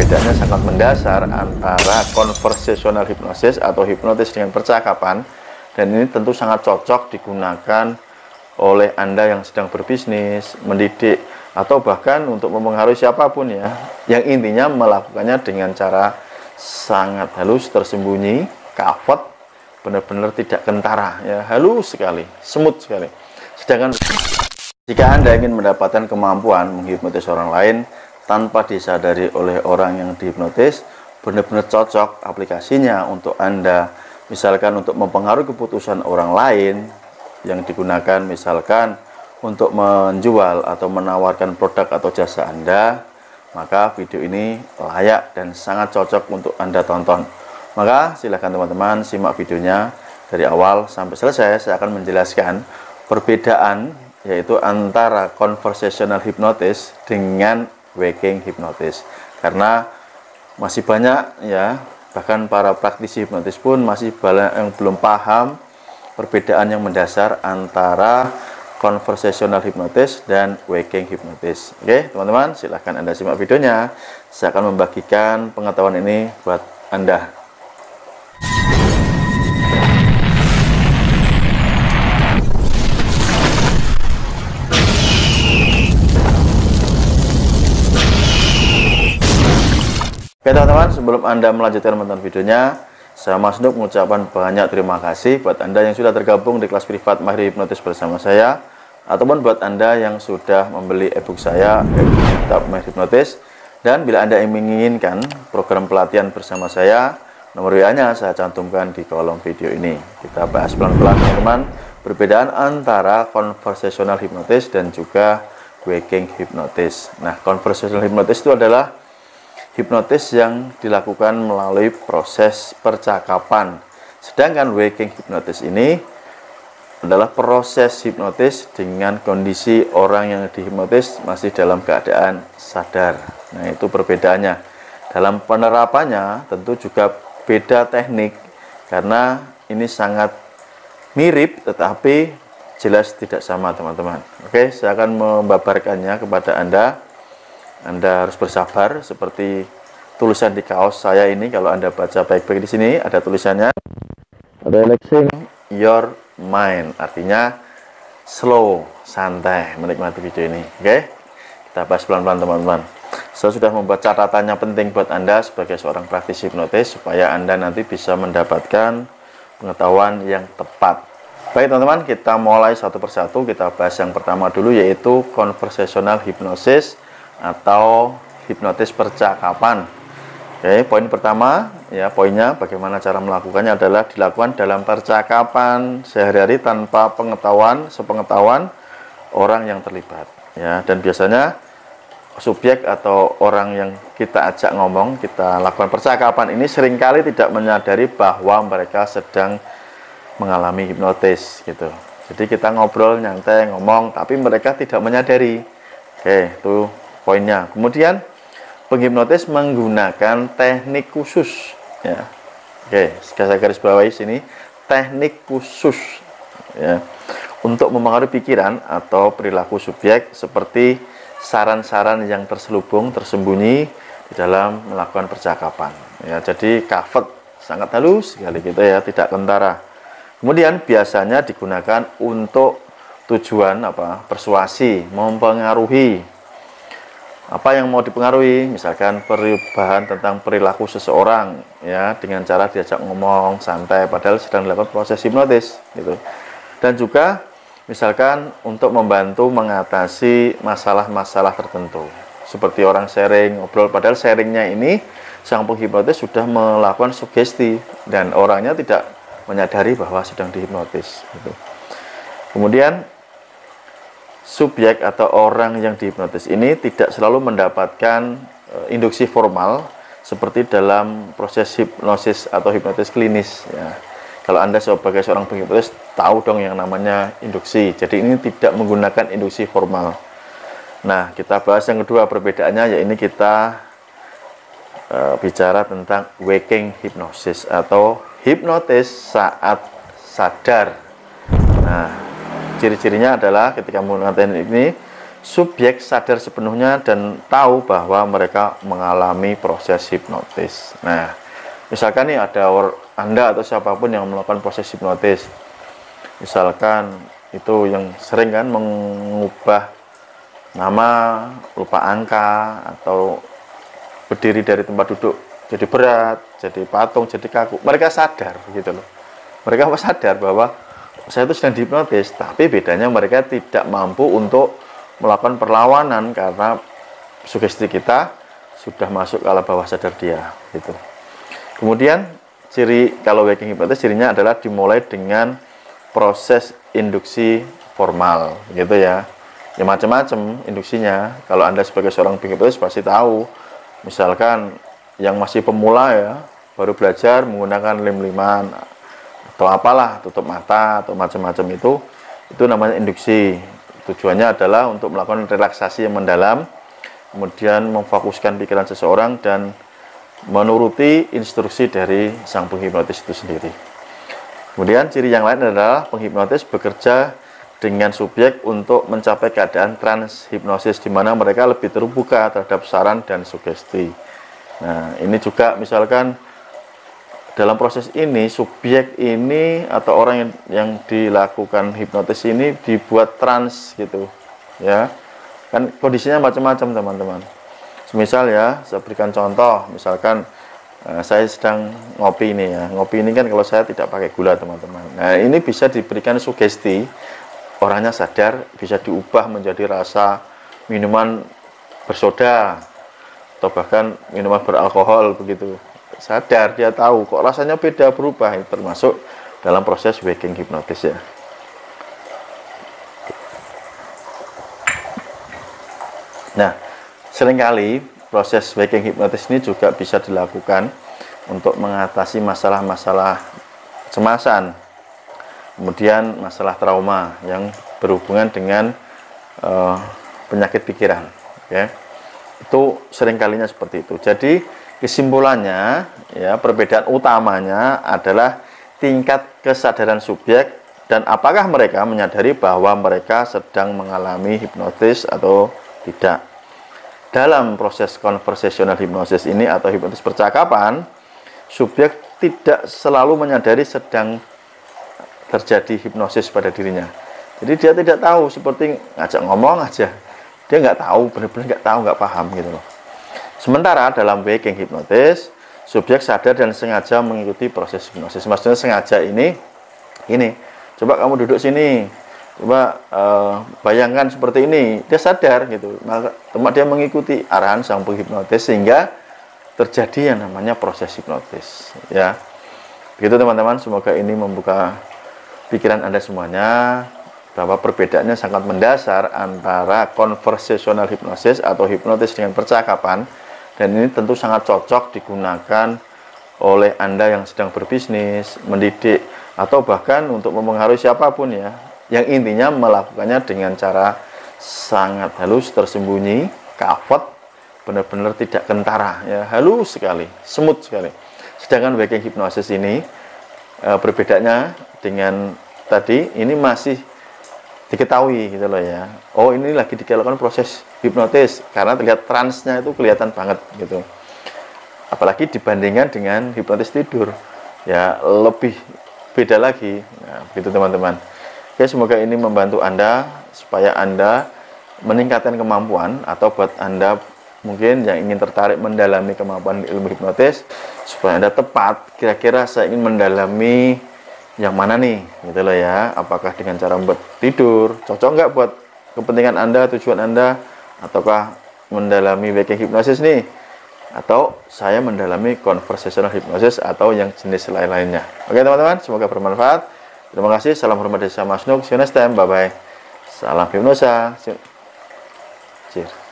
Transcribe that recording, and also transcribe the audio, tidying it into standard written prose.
perbedaannya sangat mendasar antara konversasional hipnosis atau hipnotis dengan percakapan, dan ini tentu sangat cocok digunakan oleh Anda yang sedang berbisnis, mendidik, atau bahkan untuk mempengaruhi siapapun ya, yang intinya melakukannya dengan cara sangat halus, tersembunyi, kafet, benar-benar tidak kentara ya, halus sekali, smooth sekali. Sedangkan jika Anda ingin mendapatkan kemampuan menghipnotis orang lain tanpa disadari oleh orang yang dihipnotis, benar-benar cocok aplikasinya untuk Anda, misalkan untuk mempengaruhi keputusan orang lain yang digunakan, misalkan untuk menjual atau menawarkan produk atau jasa Anda, maka video ini layak dan sangat cocok untuk Anda tonton. Maka silahkan teman-teman simak videonya dari awal sampai selesai. Saya akan menjelaskan perbedaan yaitu antara conversational hypnosis dengan waking hypnosis, karena masih banyak ya, bahkan para praktisi hipnotis pun masih banyak yang belum paham perbedaan yang mendasar antara conversational hypnosis dan waking hypnosis. Oke teman-teman, silahkan Anda simak videonya. Saya akan membagikan pengetahuan ini buat Anda. Oke teman-teman, sebelum Anda melanjutkan menonton videonya, saya Mas Nuk mengucapkan banyak terima kasih buat Anda yang sudah tergabung di kelas privat Mahir Hipnotis bersama saya, ataupun buat Anda yang sudah membeli ebook saya, Kitab Mahir Hipnotis. Dan bila Anda menginginkan program pelatihan bersama saya, nomor WA-nya saya cantumkan di kolom video ini. Kita bahas pelan-pelan teman-teman, perbedaan antara conversational hypnosis dan juga waking hypnosis. Nah, conversational hypnosis itu adalah hipnotis yang dilakukan melalui proses percakapan. Sedangkan waking hipnotis ini adalah proses hipnotis dengan kondisi orang yang dihipnotis masih dalam keadaan sadar. Nah, itu perbedaannya. Dalam penerapannya tentu juga beda teknik, karena ini sangat mirip tetapi jelas tidak sama teman-teman. Oke, saya akan membabarkannya kepada Anda. Anda harus bersabar, seperti tulisan di kaos saya ini. Kalau Anda baca baik-baik di sini ada tulisannya relaxing your mind, artinya slow, santai menikmati video ini. Oke, kita bahas pelan-pelan teman-teman. Saya sudah membuat catatannya penting buat Anda sebagai seorang praktisi hipnotis, supaya Anda nanti bisa mendapatkan pengetahuan yang tepat. Baik teman-teman, kita mulai satu persatu. Kita bahas yang pertama dulu, yaitu conversational hypnosis atau hipnotis percakapan. Oke, poin pertama ya, poinnya bagaimana cara melakukannya adalah dilakukan dalam percakapan sehari-hari tanpa sepengetahuan orang yang terlibat ya. Dan biasanya subjek atau orang yang kita ajak ngomong, kita lakukan percakapan ini seringkali tidak menyadari bahwa mereka sedang mengalami hipnotis gitu. Jadi kita ngobrol nyantai ngomong, tapi mereka tidak menyadari. Oke, itu poinnya. Kemudian penghipnotis menggunakan teknik khusus ya. Oke, saya garis bawahi sini, teknik khusus ya, untuk mempengaruhi pikiran atau perilaku subjek, seperti saran-saran yang terselubung, tersembunyi di dalam melakukan percakapan ya. Jadi kafet, sangat halus sekali gitu ya, tidak kentara. Kemudian biasanya digunakan untuk tujuan persuasi, mempengaruhi. Apa yang mau dipengaruhi, misalkan perubahan tentang perilaku seseorang ya, dengan cara diajak ngomong santai padahal sedang dilakukan proses hipnotis gitu. Dan juga misalkan untuk membantu mengatasi masalah-masalah tertentu, seperti orang sharing, ngobrol, padahal sharingnya ini sang penghipnotis sudah melakukan sugesti dan orangnya tidak menyadari bahwa sedang dihipnotis gitu. Kemudian subjek atau orang yang dihipnotis ini tidak selalu mendapatkan induksi formal seperti dalam proses hipnosis atau hipnotis klinis ya. Kalau Anda sebagai seorang penghipnotis tahu dong yang namanya induksi. Jadi ini tidak menggunakan induksi formal. Nah, kita bahas yang kedua perbedaannya, yaitu kita bicara tentang waking hypnosis atau hipnotis saat sadar. Nah, ciri-cirinya adalah ketika menggunakan teknik ini, subjek sadar sepenuhnya dan tahu bahwa mereka mengalami proses hipnotis. Nah, misalkan nih ada Anda atau siapapun yang melakukan proses hipnotis, misalkan itu yang sering kan mengubah nama, lupa angka, atau berdiri dari tempat duduk jadi berat, jadi patung, jadi kaku. Mereka sadar gitu loh. Mereka sadar bahwa saya itu sedang dihipnotis, tapi bedanya mereka tidak mampu untuk melakukan perlawanan karena sugesti kita sudah masuk ke alam bawah sadar dia gitu. Kemudian ciri kalau waking hipnotis, cirinya adalah dimulai dengan proses induksi formal gitu ya. Ya macam-macam induksinya. Kalau Anda sebagai seorang hipnotis pasti tahu. Misalkan yang masih pemula ya, baru belajar menggunakan lem-liman atau apalah, tutup mata atau macam-macam itu namanya induksi. Tujuannya adalah untuk melakukan relaksasi yang mendalam, kemudian memfokuskan pikiran seseorang dan menuruti instruksi dari sang penghipnotis itu sendiri. Kemudian ciri yang lain adalah penghipnotis bekerja dengan subjek untuk mencapai keadaan trans hipnosis, di mana mereka lebih terbuka terhadap saran dan sugesti. Nah, ini juga misalkan dalam proses ini subjek ini atau orang yang dilakukan hipnotis ini dibuat trans gitu ya, kan kondisinya macam-macam teman-teman. Misal ya, saya berikan contoh, misalkan saya sedang ngopi ini ya, ngopi ini kan kalau saya tidak pakai gula teman-teman. Nah, ini bisa diberikan sugesti, orangnya sadar, bisa diubah menjadi rasa minuman bersoda atau bahkan minuman beralkohol begitu. Sadar, dia tahu kok rasanya beda, berubah. Itu termasuk dalam proses waking hipnotis ya. Nah, seringkali proses waking hipnotis ini juga bisa dilakukan untuk mengatasi masalah-masalah kecemasan, kemudian masalah trauma yang berhubungan dengan penyakit pikiran ya. Itu seringkalinya seperti itu. Jadi kesimpulannya ya, perbedaan utamanya adalah tingkat kesadaran subjek dan apakah mereka menyadari bahwa mereka sedang mengalami hipnotis atau tidak. Dalam proses konversasional hipnosis ini atau hipnotis percakapan, subjek tidak selalu menyadari sedang terjadi hipnosis pada dirinya. Jadi dia tidak tahu, seperti ngajak ngomong aja, dia nggak tahu, benar-benar nggak tahu, nggak paham gitu loh. Sementara dalam waking hipnotis, subjek sadar dan sengaja mengikuti proses hipnosis. Maksudnya sengaja ini, coba kamu duduk sini, coba bayangkan seperti ini, dia sadar gitu, maka dia mengikuti arahan sang penghipnotis sehingga terjadi yang namanya proses hipnotis. Ya, begitu teman-teman. Semoga ini membuka pikiran Anda semuanya bahwa perbedaannya sangat mendasar antara konversasional hipnosis atau hipnotis dengan percakapan. Dan ini tentu sangat cocok digunakan oleh Anda yang sedang berbisnis, mendidik, atau bahkan untuk mempengaruhi siapapun ya. Yang intinya melakukannya dengan cara sangat halus, tersembunyi, kafat, benar-benar tidak kentara ya, halus sekali, smooth sekali. Sedangkan waking hipnosis ini perbedaannya dengan tadi ini masih diketahui gitu loh ya. Oh, ini lagi dilakukan proses hipnotis karena terlihat transnya itu kelihatan banget gitu. Apalagi dibandingkan dengan hipnotis tidur ya, lebih beda lagi. Nah, begitu teman-teman. Oke, semoga ini membantu Anda supaya Anda meningkatkan kemampuan, atau buat Anda mungkin yang ingin tertarik mendalami kemampuan ilmu hipnotis supaya Anda tepat, kira-kira saya ingin mendalami yang mana nih gitu loh ya. Apakah dengan cara membuat tidur cocok nggak buat kepentingan Anda, tujuan Anda, ataukah mendalami waking hipnosis nih, atau saya mendalami conversational hipnosis atau yang jenis lain-lainnya. Oke teman-teman, semoga bermanfaat. Terima kasih, salam hormat dari saya Mas Nuk. See you next time, bye bye. Salam hipnosa. Cheers.